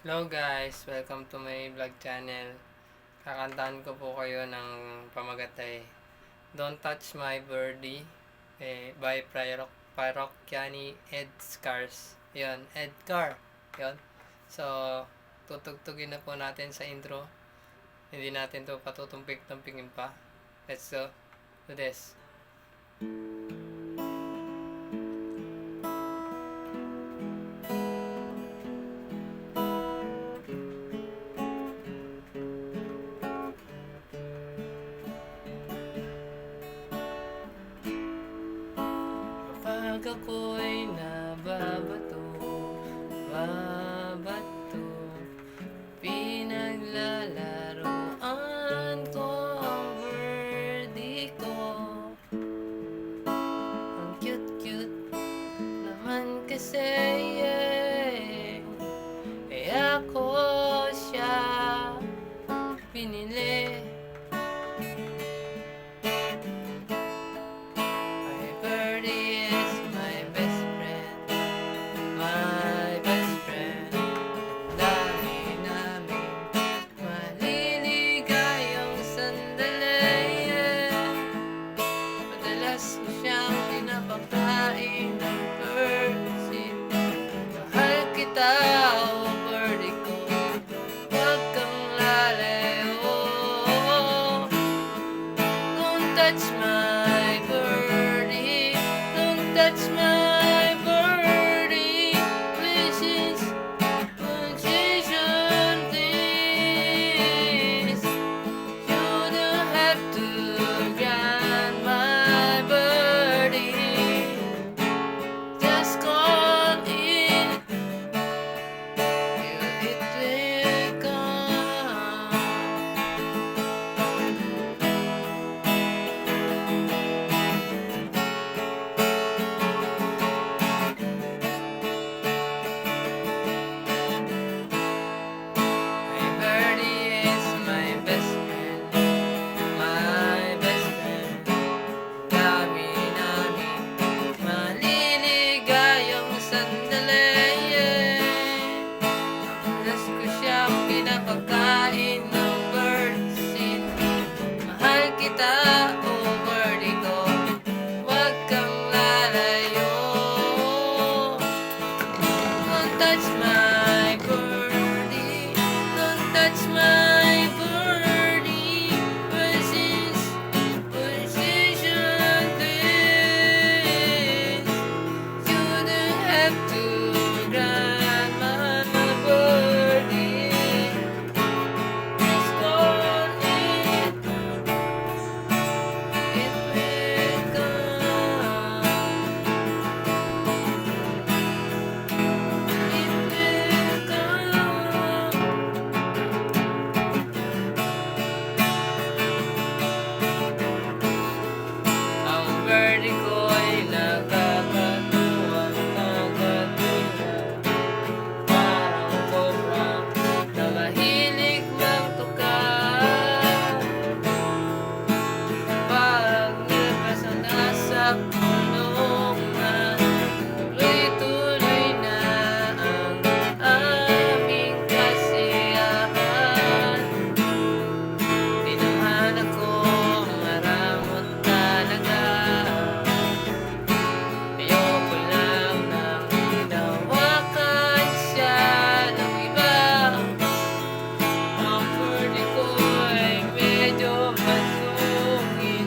Hello guys, welcome to my vlog channel. Kakantahan ko po kayo ng pamagatay Don't Touch My Birdie by Parokkyani Edcars. Yun, Edcar. Yun. So, tutugtugin na po natin sa intro. Hindi natin to patutumpik-tumpingin pa. Let's go. Do this. Kapag ako'y nababato, pinaglalaroan ko ang birdie ko. Ang cute-cute naman kasi, ako siya pinili. My birdie is my best friend, my best friend. Dami namin maliligayang sandali. Madalas ko siyang pinapakain ng birdseed. Mahal kita, oh birdie ko, huwag kang lalayo. Don't touch my birdie, don't touch my birdie. Wishes, position, please. You don't have to grant my birdie. Just call it, it will come. My birdie is my best friend, my best friend. Dami namin maliligayang sandali. Madalas ko siyang pinapakain ng birdseed. Mahal kita, oh birdie ko, huwag kang lalayo. Don't touch my birdie, don't touch my birdie. Position, please. You don't have to grant my birdie. Just call it, it will come. It will come. Ang birdie ko ay nakakatuwang nakatira. Parang cobra na mahilig magtuka. Pag nagpasa nasa kulungan, tuloy-tuloy na ang aming kasiyahan. Di naman ako maramot talaga. Ayoko lang nang hinawakan siya ng iba. Ang birdie ko ay medyo masungit.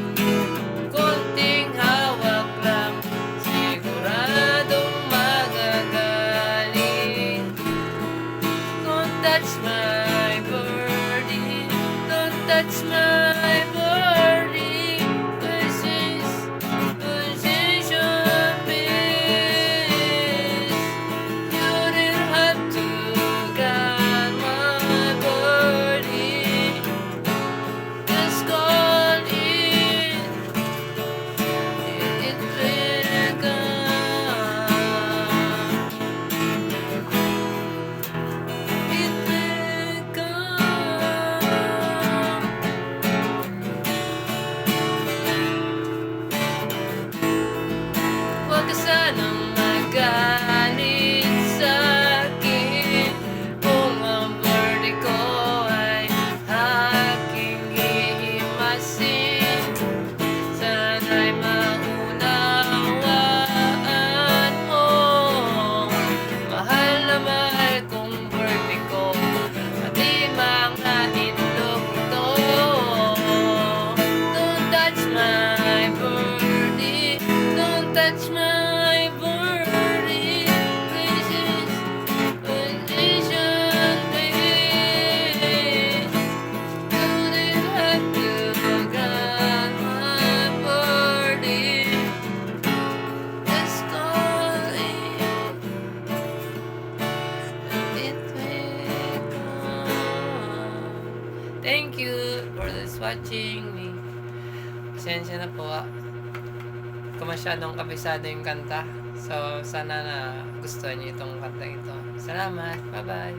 Konting hawak lang, siguradong magagaling. Don't touch my birdie, don't touch my birdie. Position, please. You didn't have to grant my birdie. Just call it, it will come. It will come. Thank you for this watching me. Pasensya na po kung masyadong kabisado yung kanta. So, sana na gustuhan niyo itong kanta ito. Salamat. Bye-bye.